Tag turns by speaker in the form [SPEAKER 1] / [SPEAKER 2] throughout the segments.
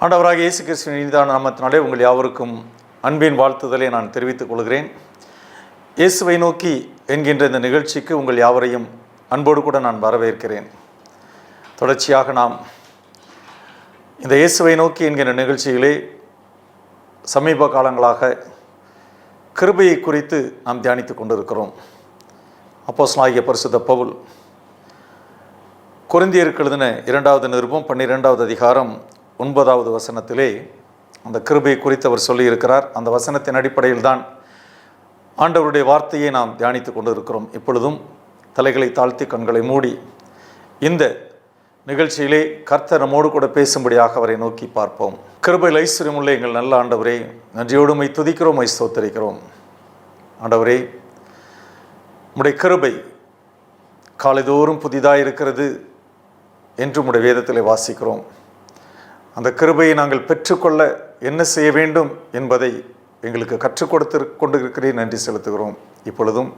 [SPEAKER 1] ஆண்டவராக இயேசு கிறிஸ்துவின் இனிதான நாமத்தினாலே உங்கள் யாவருக்கும் அன்பின் வாழ்த்துதலை நான் தெரிவித்துக் கொள்கிறேன். இயேசுவை நோக்கி என்கின்ற இந்த நிகழ்ச்சிக்கு உங்கள் யாவரையும் அன்போடு கூட நான் வரவேற்கிறேன். தொடர்ச்சியாக நாம் இந்த இயேசுவை நோக்கி என்கின்ற நிகழ்ச்சிகளே சமீப காலங்களாக கிருபையை குறித்து நாம் தியானித்து கொண்டிருக்கிறோம். அப்போஸ்தலனாகிய பரிசுத்த பவுல் கொரிந்தியருக்கு எழுதின 2வது நிருபம் 12வது அதிகாரம் 9வது வசனத்திலே அந்த கிருபையை குறித்து அவர் சொல்லியிருக்கிறார். அந்த வசனத்தின் அடிப்படையில் தான் ஆண்டவருடைய வார்த்தையை நாம் தியானித்து கொண்டிருக்கிறோம். இப்பொழுதும் தலைகளை தாழ்த்தி கண்களை மூடி இந்த நிகழ்ச்சியிலே கர்த்தர் நம்மோடு கூட பேசும்படியாக அவரை நோக்கி பார்ப்போம். கிருபையில் ஐஸ்வர்யமுள்ள எங்கள் நல்ல ஆண்டவரே, நன்றியோடு உம்மை துதிக்கிறோம், உம்மை ஸ்தோத்திரிக்கிறோம். ஆண்டவரே, உம்முடைய கிருபை காலைதோறும் புதிதாக இருக்கிறது என்று உம்முடைய வேதத்திலே வாசிக்கிறோம். அந்த கிருபையை நாங்கள் பெற்றுக்கொள்ள என்ன செய்ய வேண்டும் என்பதை எங்களுக்கு கற்றுக் கொண்டிருக்கிறேன், நன்றி செலுத்துகிறோம். இப்பொழுதும்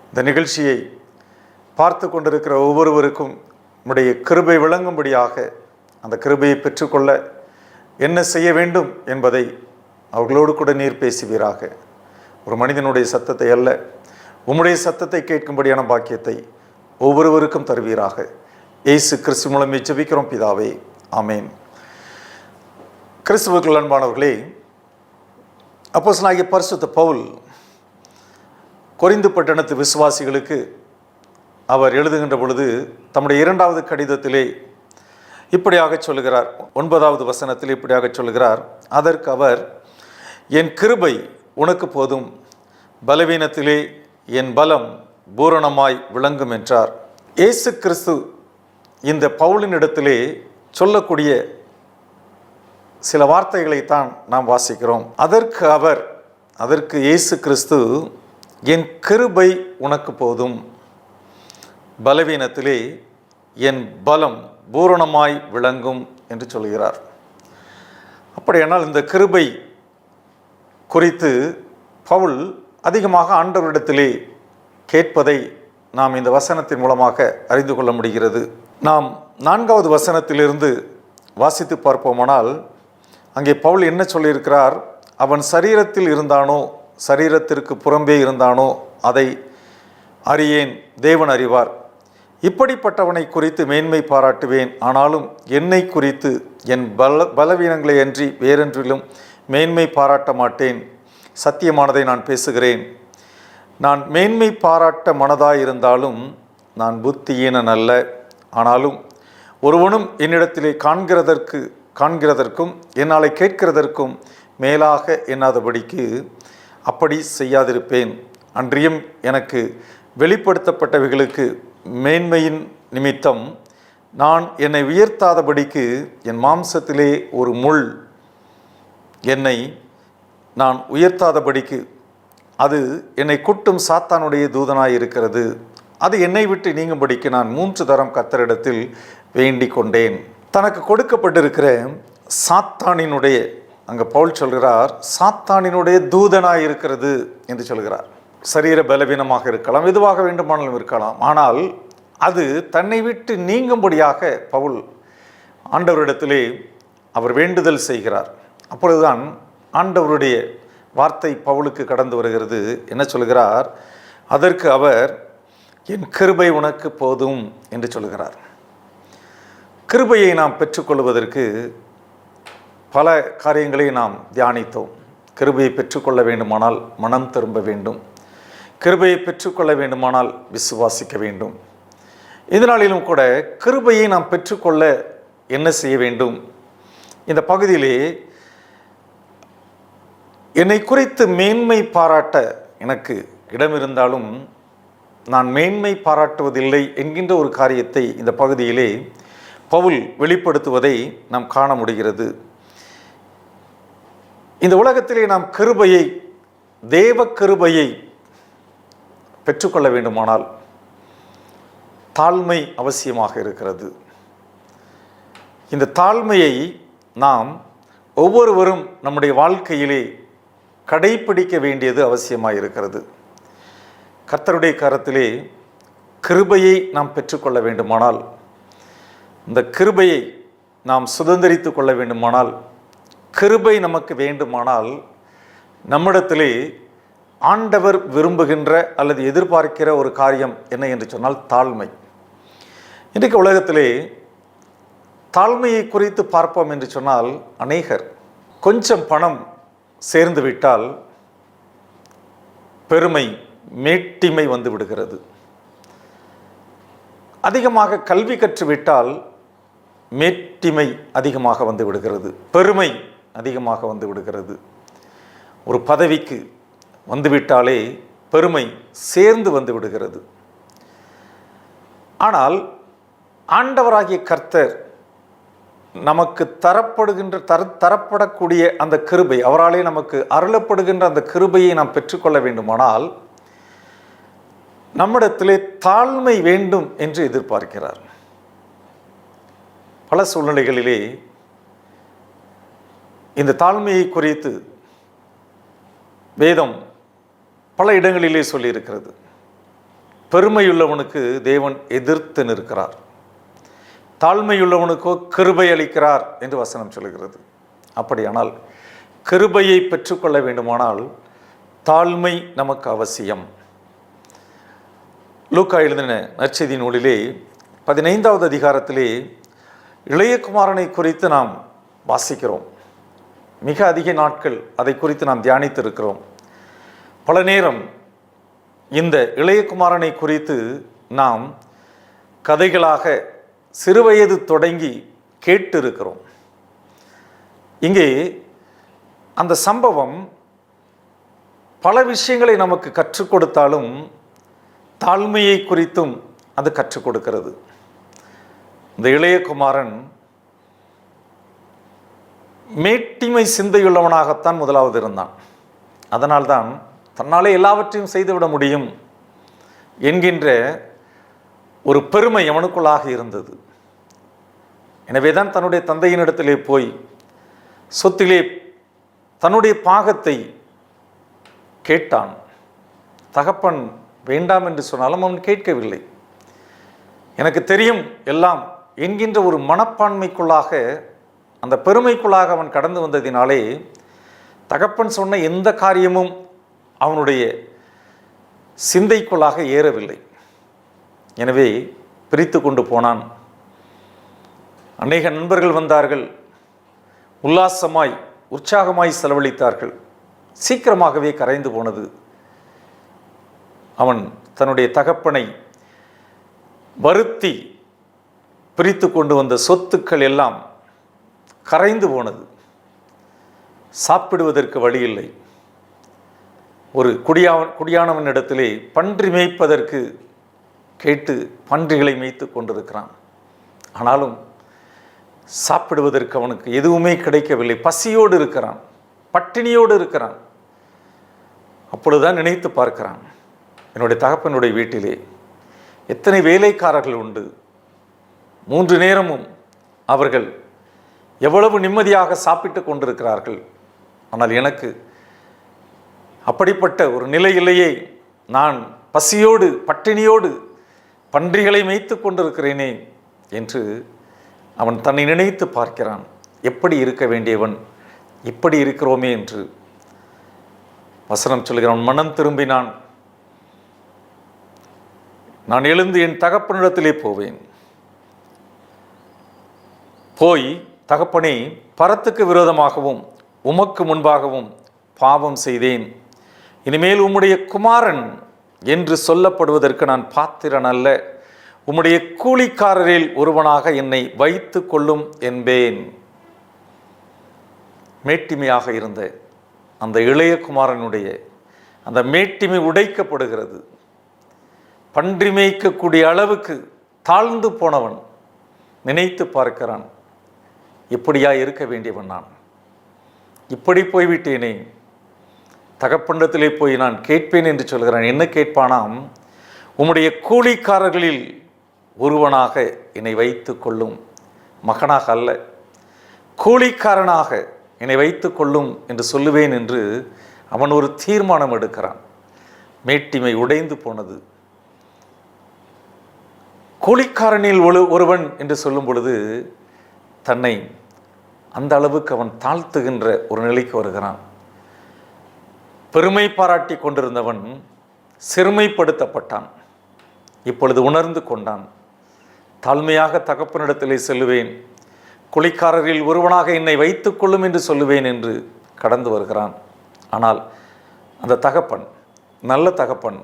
[SPEAKER 1] இந்த நிகழ்ச்சியை பார்த்து கொண்டிருக்கிற ஒவ்வொருவருக்கும் உம்முடைய கிருபை விளங்கும்படியாக அந்த கிருபையை பெற்றுக்கொள்ள என்ன செய்ய வேண்டும் என்பதை அவர்களோடு கூட நீர் பேசுவீராக. ஒரு மனிதனுடைய சத்தத்தை அல்ல, உம்முடைய சத்தத்தை கேட்கும்படியான பாக்கியத்தை ஒவ்வொருவருக்கும் தருவீராக. இயேசு கிறிஸ்து மூலமே ஜெபிக்கிறோம் பிதாவே, ஆமேன். கிறிஸ்துவுக்குள் அன்பானவர்களே, அப்போஸ்தலனாகிய பரிசுத்த பவுல் கொரிந்து பட்டணத்து விசுவாசிகளுக்கு அவர் எழுதுகின்ற பொழுது தம்முடைய 2வது கடிதத்திலே இப்படியாக சொல்லுகிறார். 9வது வசனத்தில் இப்படியாக சொல்லுகிறார். அதற்கு அவர், என் கிருபை உனக்கு போதும், பலவீனத்திலே என் பலம் பூரணமாய் விளங்கும் என்றார். இயேசு கிறிஸ்து இந்த பவுலின் இடத்திலே சொல்லக்கூடிய சில வார்த்தைகளைத்தான் நாம் வாசிக்கிறோம். அதற்கு இயேசு கிறிஸ்து, என் கிருபை உனக்கு போதும், பலவீனத்திலே என் பலம் பூரணமாய் விளங்கும் என்று சொல்கிறார். அப்படியானால் இந்த கிருபை குறித்து பவுல் அதிகமாக ஆண்டவரிடத்திலே கேட்பதை நாம் இந்த வசனத்தின் மூலமாக அறிந்து கொள்ள முடிகிறது. நாம் 4வது வசனத்திலிருந்து வாசித்து பார்ப்போமானால் அங்கே பவுல் என்ன சொல்லியிருக்கிறார்? அவன் சரீரத்தில் இருந்தானோ சரீரத்திற்கு புறம்பே இருந்தானோ அதை அறியேன், தேவன் அறிவார். இப்படிப்பட்டவனை குறித்து மேன்மை பாராட்டுவேன். ஆனாலும் என்னை குறித்து என் பலவீனங்களை அன்றி வேறென்றிலும் மேன்மை பாராட்ட மாட்டேன். சத்தியமானதை நான் பேசுகிறேன். நான் மேன்மை பாராட்ட மனதாயிருந்தாலும் நான் புத்தியீனன் அல்ல. ஆனாலும் ஒருவனும் என்னிடத்திலே காண்கிறதற்கும் என்னாலே கேட்கிறதற்கும் மேலாக எண்ணாதபடிக்கு அப்படி செய்யாதிருப்பேன். அன்றியும் எனக்கு வெளிப்படுத்தப்பட்டவைகளுக்கு மேன்மையின் நிமித்தம் நான் என்னை உயர்த்தாதபடிக்கு என் மாம்சத்திலே ஒரு முள் என்னை நான் உயர்த்தாதபடிக்கு அது என்னை குட்டும் சாத்தானுடைய தூதனாய் இருக்கிறது. அது என்னை விட்டு நீங்கும்படிக்கு நான் 3 தரம் கர்த்தரிடத்தில் வேண்டிக் கொண்டேன். தனக்கு கொடுக்கப்பட்டிருக்கிற சாத்தானினுடைய, அங்கே பவுல் சொல்கிறார், சாத்தானினுடைய தூதனாய் இருக்கிறது என்று சொல்கிறார். சரீர பலவீனமாக இருக்கலாம், எதுவாக வேண்டுமானாலும் இருக்கலாம். ஆனால் அது தன்னை விட்டு நீங்கும்படியாக பவுல் ஆண்டவரிடத்திலே அவர் வேண்டுதல் செய்கிறார். அப்பொழுதுதான் ஆண்டவருடைய வார்த்தை பவுலுக்கு கடந்து வருகிறது. என்ன சொல்கிறார்? அதற்கு அவர், என் கிருபை உனக்கு போதும் என்று சொல்கிறார். கிருபையை நாம் பெற்றுக்கொள்வதற்கு பல காரியங்களை நாம் தியானித்தோம். கிருபையை பெற்றுக்கொள்ள வேண்டுமானால் மனம் திரும்ப வேண்டும். கிருபையை பெற்றுக்கொள்ள வேண்டுமானால் விசுவாசிக்க வேண்டும். இதனாலும் கூட கிருபையை நாம் பெற்றுக்கொள்ள என்ன செய்ய வேண்டும்? இந்த பகுதியிலே என்னை குறித்து மேன்மை பாராட்ட எனக்கு இடம் இருந்தாலும் நான் மேன்மை பாராட்டுவதில்லை என்கின்ற ஒரு காரியத்தை இந்த பகுதியிலே பவுல் வெளிப்படுத்துவதை நாம் காண முடிகிறது. இந்த உலகத்திலே நாம் கிருபையை, தேவ கிருபையை பெற்றுக்கொள்ள வேண்டுமானால் தாழ்மை அவசியமாக இருக்கிறது. இந்த தாழ்மையை நாம் ஒவ்வொருவரும் நம்முடைய வாழ்க்கையிலே கடைப்பிடிக்க வேண்டியது அவசியமாக இருக்கிறது. கர்த்தருடைய கரத்திலே கிருபையை நாம் பெற்றுக்கொள்ள வேண்டுமானால், இந்த கிருபையை நாம் சுதந்திரித்து கொள்ள வேண்டுமானால் கிருபை நமக்கு வேண்டுமானால் நம்மிடத்திலே ஆண்டவர் விரும்புகின்ற அல்லது எதிர்பார்க்கிற ஒரு காரியம் என்ன என்று சொன்னால் தாழ்மை. இன்றைக்கு உலகத்திலே தாழ்மையை குறித்து பார்ப்போம் என்று சொன்னால் அநேகர் கொஞ்சம் பணம் சேர்ந்து விட்டால் பெருமை, மேட்டிமை வந்து விடுகிறது. அதிகமாக கல்வி கற்றுவிட்டால் மேட்டிமை அதிகமாக வந்து விடுகிறது, பெருமை அதிகமாக வந்து விடுகிறது. ஒரு பதவிக்கு வந்துவிட்டாலே பெருமை சேர்ந்து வந்து விடுகிறது. ஆனால் ஆண்டவராகிய கர்த்தர் நமக்கு தரப்படக்கூடிய அந்த கிருபை, அவராலே நமக்கு அருளப்படுகின்ற அந்த கிருபையை நாம் பெற்றுக்கொள்ள வேண்டுமானால் நம்மிடத்திலே தாழ்மை வேண்டும் என்று எதிர்பார்க்கிறார். பல சூழ்நிலைகளிலே இந்த தாழ்மையை குறித்து வேதம் பல இடங்களிலே சொல்லியிருக்கிறது. பெருமையுள்ளவனுக்கு தேவன் எதிர்த்து நிற்கிறார், தாழ்மையுள்ளவனுக்கோ கிருபை அளிக்கிறார் என்று வசனம் சொல்கிறது. அப்படியானால் கிருபையை பெற்றுக்கொள்ள வேண்டுமானால் தாழ்மை நமக்கு அவசியம். லூக்கா எழுதின நற்செய்தி நூலிலே 15வது அதிகாரத்திலே இளையகுமாரனை குறித்து நாம் வாசிக்கிறோம். மிக அதிக நாட்கள் அதை குறித்து நாம் தியானித்திருக்கிறோம். பல நேரம் இந்த இளையகுமாரனை குறித்து நாம் கதைகளாக சிறுவயது தொடங்கி கேட்டிருக்கிறோம். இங்கே அந்த சம்பவம் பல விஷயங்களை நமக்கு கற்றுக் கொடுத்தாலும் தாழ்மையை குறித்தும் அது கற்றுக் கொடுக்கிறது. இந்த இளையகுமாரன் மேட்டிமை சிந்தையுள்ளவனாகத்தான் முதலாவது இருந்தான். அதனால்தான் தன்னாலே எல்லாவற்றையும் செய்துவிட முடியும் என்கின்ற ஒரு பெருமை அவனுக்குள்ளாக இருந்தது. எனவே தான் தன்னுடைய தந்தையினிடத்திலே போய் சொத்திலே தன்னுடைய பாகத்தை கேட்டான். தகப்பன் வேண்டாம் என்று சொன்னாலும் அவன் கேட்கவில்லை. எனக்கு தெரியும் எல்லாம் என்கின்ற ஒரு மனப்பான்மைக்குள்ளாக, அந்த பெருமைக்குள்ளாக அவன் கடந்து வந்ததினாலே தகப்பன் சொன்ன எந்த காரியமும் அவனுடைய சிந்தைக்குள்ளாக ஏறவில்லை. எனவே பிரித்து கொண்டு போனான். அநேக நண்பர்கள் வந்தார்கள், உல்லாசமாய் உற்சாகமாய் செலவழித்தார்கள். சீக்கிரமாகவே கரைந்து போனது. அவன் தன்னுடைய தகப்பனை வருத்தி பிரித்து கொண்டு வந்த சொத்துக்கள் எல்லாம் கரைந்து போனது. சாப்பிடுவதற்கு வழி இல்லை. ஒரு குடியானவனிடத்திலே பன்றி மேய்ப்பதற்கு கேட்டு பன்றிகளை மேய்த்து கொண்டிருக்கிறான். ஆனாலும் சாப்பிடுவதற்கு அவனுக்கு எதுவுமே கிடைக்கவில்லை. பசியோடு இருக்கிறான், பட்டினியோடு இருக்கிறான். அப்பொழுதுதான் நினைத்து பார்க்கிறான், என்னுடைய தகப்பனுடைய வீட்டிலே எத்தனை வேலைக்காரர்கள் உண்டு, 3 நேரமும் அவர்கள் எவ்வளவு நிம்மதியாக சாப்பிட்டு கொண்டிருக்கிறார்கள். ஆனால் எனக்கு அப்படிப்பட்ட ஒரு நிலை இல்லையே. நான் பசியோடு பட்டினியோடு பன்றிகளை மேய்த்து கொண்டிருக்கிறேனே என்று அவன் தன்னை நினைத்து பார்க்கிறான். எப்படி இருக்க வேண்டியவன் இப்படி இருக்கிறோமே என்று வசனம் சொல்கிறான். மனம் திரும்பினான். நான் எழுந்து என் தகப்பனிடத்திலே போவேன். போய், தகப்பனே, பரத்துக்கு விரோதமாகவும் உமக்கு முன்பாகவும் பாவம் செய்தேன். இனிமேல் உம்முடைய குமாரன் என்று சொல்லப்படுவதற்கு நான் பாத்திரன் அல்ல. உம்முடைய கூலிக்காரரில் ஒருவனாக என்னை வைத்து கொள்ளும் என்பேன். மேட்டிமையாக இருந்த அந்த இளைய குமாரனுடைய அந்த மேட்டிமை உடைக்கப்படுகிறது. பன்றி மேய்க்கக்கூடிய அளவுக்கு தாழ்ந்து போனவன் நினைத்து பார்க்கிறான், இப்படியா இருக்க வேண்டியவன் நான்? இப்படி போய்விட்டேனே. தகப்பண்டத்திலே போய் நான் கேட்பேன் என்று சொல்கிறான். என்ன கேட்பானாம்? உம்முடைய கூலிக்காரர்களில் ஒருவனாக என்னை வைத்து கொள்ளும், மகனாக அல்ல, கூலிக்காரனாக என்னை வைத்து கொள்ளும் என்று சொல்லுவேன் என்று அவன் ஒரு தீர்மானம் எடுக்கிறான். மேட்டிமை உடைந்து போனது. கூலிக்காரனில் ஒருவன் என்று சொல்லும் பொழுது தன்னை அந்த அளவுக்கு அவன் தாழ்த்துகின்ற ஒரு நிலைக்கு வருகிறான். பெருமை பாராட்டி கொண்டிருந்தவன் சிறுமைப்படுத்தப்பட்டான். இப்பொழுது உணர்ந்து கொண்டான். தாழ்மையாக தகப்பனிடத்திலே செல்லுவேன், குழிக்காரரில் ஒருவனாக என்னை வைத்துக் கொள்ளும் என்று சொல்லுவேன் என்று கடந்து வருகிறான். ஆனால் அந்த தகப்பன், நல்ல தகப்பன்,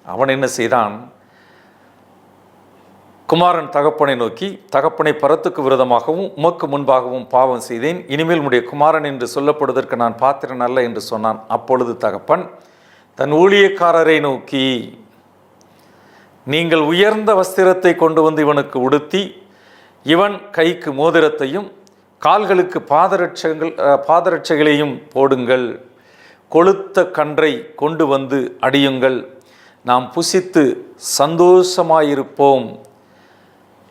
[SPEAKER 1] அவன் என்ன செய்தான்? குமாரன் தகப்பனை நோக்கி, தகப்பனை பரத்துக்கு விரோதமாகவும் உமக்கு முன்பாகவும் பாவம் செய்தேன், இனிமேல் உடைய குமாரன் என்று சொல்லப்படுவதற்கு நான் பாத்திரன் அல்ல என்று சொன்னான். அப்பொழுது தகப்பன் தன் ஊழியக்காரரை நோக்கி, நீங்கள் உயர்ந்த வஸ்திரத்தை கொண்டு வந்து இவனுக்கு உடுத்தி இவன் கைக்கு மோதிரத்தையும் கால்களுக்கு பாதரட்சைகளையும் போடுங்கள், கொழுத்த கன்றை கொண்டு வந்து அடியுங்கள், நாம் புசித்து சந்தோஷமாயிருப்போம்.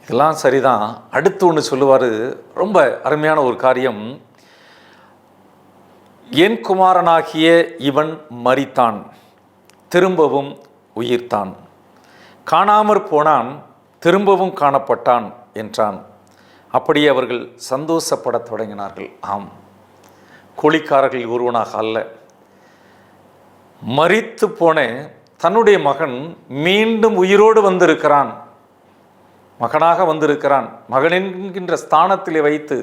[SPEAKER 1] இதெல்லாம் சரிதான். அடுத்து ஒன்று சொல்லுவார், ரொம்ப அருமையான ஒரு காரியம். என் குமாரனாகிய இவன் மரித்தான், திரும்பவும் உயிர்த்தான், காணாமற் போனான், திரும்பவும் காணப்பட்டான் என்றான். அப்படியே அவர்கள் சந்தோஷப்படத் தொடங்கினார்கள். ஆம், கூலிக்காரர்கள் ஒருவனாக அல்ல, மரித்து போன தன்னுடைய மகன் மீண்டும் உயிரோடு வந்திருக்கிறான், மகனாக வந்திருக்கிறான். மகன் என்கின்ற ஸ்தானத்திலே வைத்து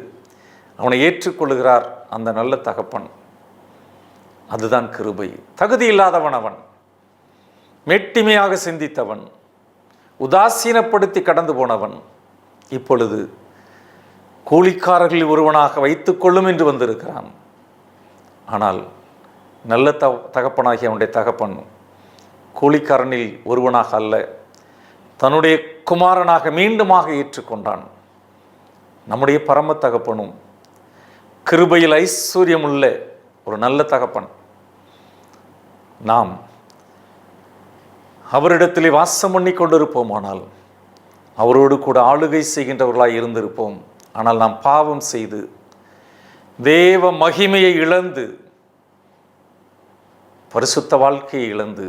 [SPEAKER 1] அவனை ஏற்றுக்கொள்கிறார் அந்த நல்ல தகப்பன். அதுதான் கிருபை. தகுதி இல்லாதவன் அவன், மேட்டிமையாக சிந்தித்தவன், உதாசீனப்படுத்தி கடந்து போனவன், இப்பொழுது கூலிக்காரர்களில் ஒருவனாக வைத்துக்கொள்ளும் என்று வந்திருக்கிறான். ஆனால் நல்ல தகப்பனாகி அவனுடைய தகப்பன் கூலிக்காரனில் ஒருவனாக அல்ல, தன்னுடைய குமாரனாக மீண்டுமாக ஏற்றுக்கொண்டான். நம்முடைய பரம தகப்பனும் கிருபையில் ஐஸ்வர்யமுள்ள ஒரு நல்ல தகப்பன். நாம் அவரிடத்திலே வாசம் பண்ணி கொண்டிருப்போமானால் அவரோடு கூட ஆளுகை செய்கின்றவர்களாய் இருந்திருப்போம். ஆனால் நாம் பாவம் செய்து தேவ மகிமையை இழந்து, பரிசுத்த வாழ்க்கையை இழந்து,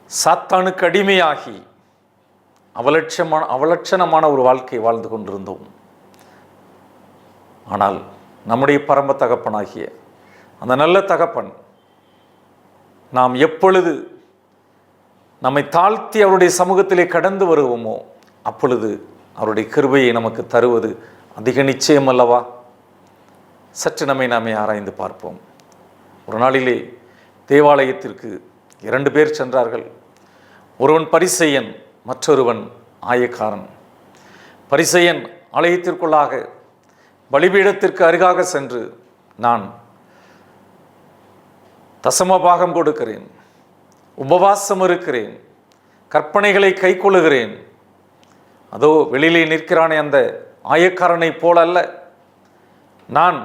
[SPEAKER 1] சாத்தானுக்கு அடிமையாகி அவலட்சணமான ஒரு வாழ்க்கை வாழ்ந்து கொண்டிருந்தோம். ஆனால் நம்முடைய பரம தகப்பனாகிய அந்த நல்ல தகப்பன் நாம் எப்பொழுது நம்மை தாழ்த்தி அவருடைய சமூகத்திலே கடந்து வருவோமோ அப்பொழுது அவருடைய கிருபையை நமக்கு தருவது அதிக நிச்சயம் அல்லவா? சற்று நாமே ஆராய்ந்து பார்ப்போம். ஒரு நாளிலே தேவாலயத்திற்கு 2 பேர் சென்றார்கள். ஒருவன் பரிசேயன், மற்றொருவன் ஆயக்காரன். பரிசேயன் ஆலயத்திற்குள்ளாக பலிபீடத்திற்கு அருகாக சென்று, நான் தசமபாகம் கொடுக்கிறேன், உபவாசம் இருக்கிறேன், கற்பனைகளை கைக்கொள்ளுகிறேன், அதோ வெளியிலே நிற்கிறானே அந்த ஆயக்காரனை போல அல்ல, நான்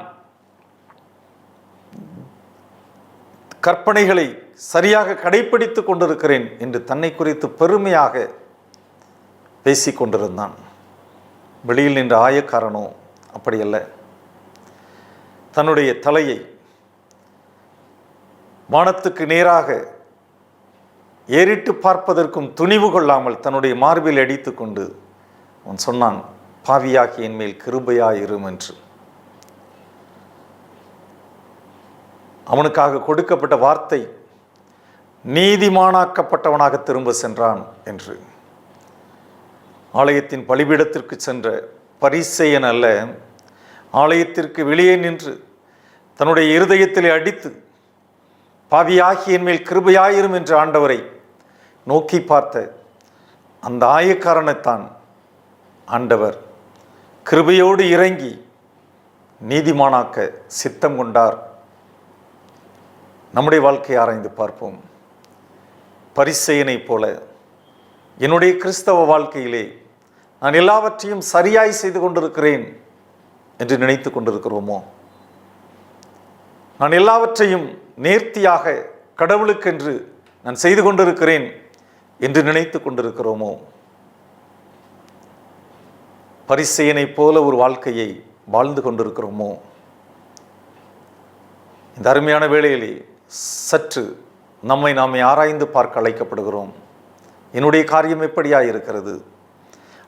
[SPEAKER 1] கற்பனைகளை சரியாக கடைப்பிடித்து கொண்டிருக்கிறேன் என்று தன்னை குறித்து பெருமையாக பேசிக் கொண்டிருந்தான். வெளியில் நின்ற ஆயக்காரனோ அப்படியல்ல. தன்னுடைய தலையை வானத்துக்கு நேராக ஏறிட்டு பார்ப்பதற்கும் துணிவு கொள்ளாமல் தன்னுடைய மார்பில் அடித்து கொண்டு அவன் சொன்னான், பாவியாகி என் மேல் கிருபையாயிரும் என்று. அவனுக்காக கொடுக்கப்பட்ட வார்த்தை, நீதிமானாக்கப்பட்டவனாக திரும்ப சென்றான் என்று. ஆலயத்தின் பலிபீடத்திற்கு சென்ற பரிசேயன் அல்ல, ஆலயத்திற்கு வெளியே நின்று தன்னுடைய இருதயத்திலே அடித்து, பாவியாகி என் மேல் கிருபையாயிரும் என்று ஆண்டவரை நோக்கி பார்த்த அந்த ஆயக்காரனைத்தான் ஆண்டவர் கிருபையோடு இறங்கி நீதிமானாக்க சித்தம் கொண்டார். நம்முடைய வாழ்க்கையை ஆராய்ந்து பார்ப்போம். பரிசேயனைப் போல என்னுடைய கிறிஸ்தவ வாழ்க்கையிலே நான் எல்லாவற்றையும் சரியாய் செய்து கொண்டிருக்கிறேன் என்று நினைத்து கொண்டிருக்கிறோமோ? நான் எல்லாவற்றையும் நேர்த்தியாக கடவுளுக்கென்று நான் செய்து கொண்டிருக்கிறேன் என்று நினைத்து கொண்டிருக்கிறோமோ? பரிசேயனைப் போல ஒரு வாழ்க்கையை வாழ்ந்து கொண்டிருக்கிறோமோ? இந்த அருமையான வேளையிலே சற்று நாமே ஆராய்ந்து பார்க்க அழைக்கப்படுகிறோம். என்னுடைய காரியம் எப்படியாக இருக்கிறது?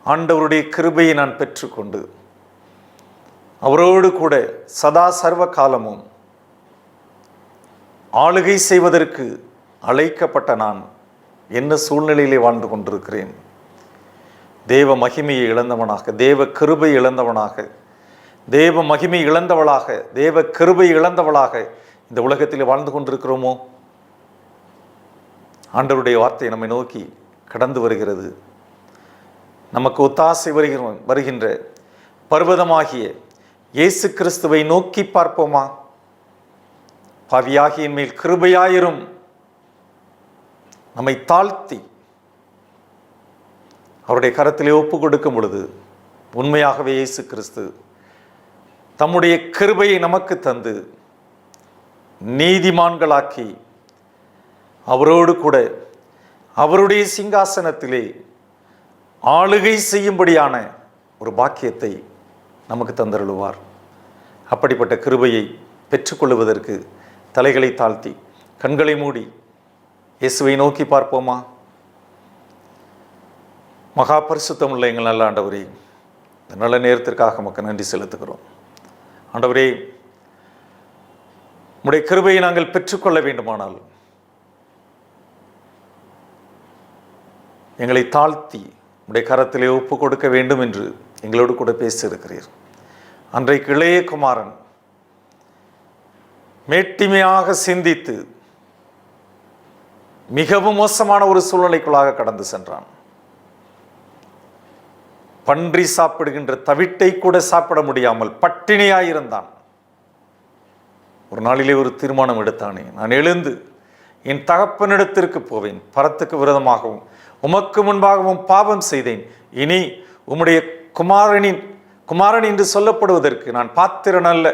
[SPEAKER 1] ஆண்டவருடைய கிருபையை நான் பெற்றுக்கொண்டு அவரோடு கூட சதா சர்வ காலமும் ஆளுகை செய்வதற்கு அழைக்கப்பட்ட நான் என்ன சூழ்நிலையிலே வாழ்ந்து கொண்டிருக்கிறேன்? தேவ மகிமையை இழந்தவனாக, தேவ கிருபை இழந்தவனாக, தேவ மகிமை இழந்தவளாக, தேவ கிருபை இழந்தவளாக இந்த உலகத்தில் வாழ்ந்து கொண்டிருக்கிறோமோ? ஆண்டவருடைய வார்த்தை நம்மை நோக்கி கடந்து வருகிறது. நமக்கு ஒத்தாசை வருகின்ற பர்வதமாகிய இயேசு கிறிஸ்துவை நோக்கி பார்ப்போமா? பாவியாகிய மேல் கிருபையாயிரும். நம்மை தாழ்த்தி அவருடைய கரத்திலே ஒப்பு கொடுக்கும் பொழுது உண்மையாகவே இயேசு கிறிஸ்து தம்முடைய கிருபையை நமக்கு தந்து நீதிமான்களாக்கி அவரோடு கூட அவருடைய சிங்காசனத்திலே ஆளுகை செய்யும்படியான ஒரு பாக்கியத்தை நமக்கு தந்தருளுவார். அப்படிப்பட்ட கிருபையை பெற்றுக்கொள்வதற்கு தலைகளை தாழ்த்தி கண்களை மூடி இயேசுவை நோக்கி பார்ப்போமா? மகா பரிசுத்தமுள்ள எங்கள் நல்ல ஆண்டவரே, இந்த நல்ல நேரத்திற்காக நமக்கு நன்றி செலுத்துகிறோம். ஆண்டவரே, உம்முடைய கிருபையை நாங்கள் பெற்றுக்கொள்ள வேண்டுமானால் எங்களை தாழ்த்தி உடைய கரத்திலே ஒப்பு கொடுக்க வேண்டும் என்று எங்களோடு கூட பேசியிருக்கிறீர். அன்றைக்கு இளைய குமாரன் மேட்டிமையாக சிந்தித்து மிகவும் மோசமான ஒரு சூழ்நிலைக்குள்ளாக கடந்து சென்றான். பன்றி சாப்பிடுகின்ற தவிட்டை கூட சாப்பிட முடியாமல் பட்டினியாயிருந்தான். ஒரு நாளிலே ஒரு தீர்மானம் எடுத்தானே, நான் எழுந்து என் தகப்பனிடத்திற்கு போவேன், பரத்துக்கு விரோதமாகவும் உமக்கு முன்பாகவும் பாவம் செய்தேன், இனி உம்முடைய குமாரன் என்று சொல்லப்படுவதற்கு நான் பாத்திரன் அல்ல,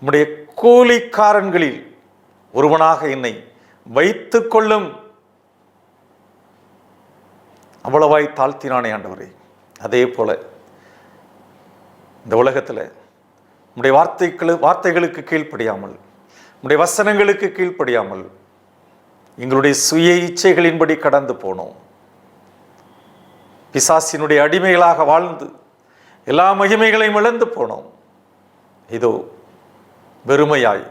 [SPEAKER 1] உம்முடைய கூலிக்காரன்களில் ஒருவனாக என்னை வைத்து கொள்ளும். அவ்வளவாய் தாழ்த்தினானே ஆண்டவரே. அதே போல இந்த உலகத்தில் உம்முடைய வார்த்தைகளுக்கு கீழ்ப்படியாமல், உம்முடைய வசனங்களுக்கு கீழ்ப்படியாமல் எங்களுடைய சுய இச்சைகளின்படி கடந்து போனோம். பிசாசினுடைய அடிமைகளாக வாழ்ந்து எல்லா மகிமைகளையும் இழந்து போனோம். இதோ வெறுமையாய்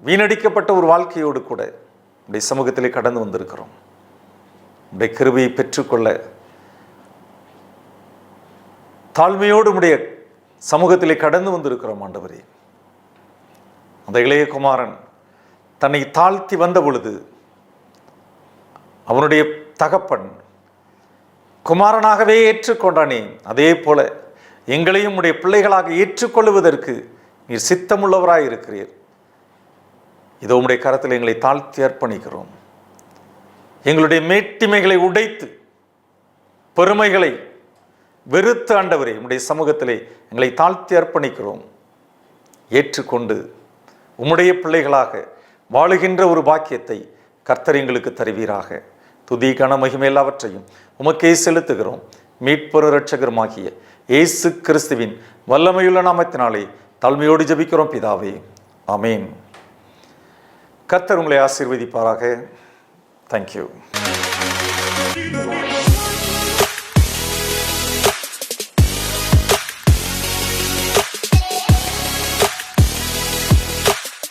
[SPEAKER 1] வீணடிக்கப்பட்ட ஒரு வாழ்க்கையோடு கூட உடைய சமூகத்திலே கடந்து வந்திருக்கிறோம். உடைய கிருபையை பெற்றுக்கொள்ள தாழ்மையோடு உடைய சமூகத்திலே கடந்து வந்திருக்கிறோம். ஆண்டவரே, அந்த இளைய குமாரன் தன்னை தாழ்த்தி வந்த பொழுது அவனுடைய தகப்பன் குமாரனாகவே ஏற்றுக்கொண்டானே, அதே போல எங்களையும் உடைய பிள்ளைகளாக ஏற்றுக்கொள்வதற்கு நீர் சித்தமுள்ளவராய் இருக்கிறீர். இதோ உம்முடைய கரத்தில் எங்களை தாழ்த்தி அர்ப்பணிக்கிறோம். எங்களுடைய மேட்டிமைகளை உடைத்து பெருமைகளை வெறுத்து ஆண்டவரே உம்முடைய சமூகத்திலே எங்களை தாழ்த்தி அர்ப்பணிக்கிறோம். ஏற்றுக்கொண்டு உம்முடைய பிள்ளைகளாக வாழுகின்ற ஒரு பாக்கியத்தை கர்த்தர் எங்களுக்கு தருவீராக. துதி கன மகிமை எல்லாவற்றையும் உமக்கே செலுத்துகிறோம். மீட்பர் இரட்சகருமாகிய இயேசு கிறிஸ்துவின் வல்லமையுள்ள நாமத்தினாலே தாழ்மையோடு ஜெபிக்கிறோம் பிதாவே, ஆமேன். கர்த்தர் உங்களை ஆசீர்வதிப்பாராக. தேங்க்யூ.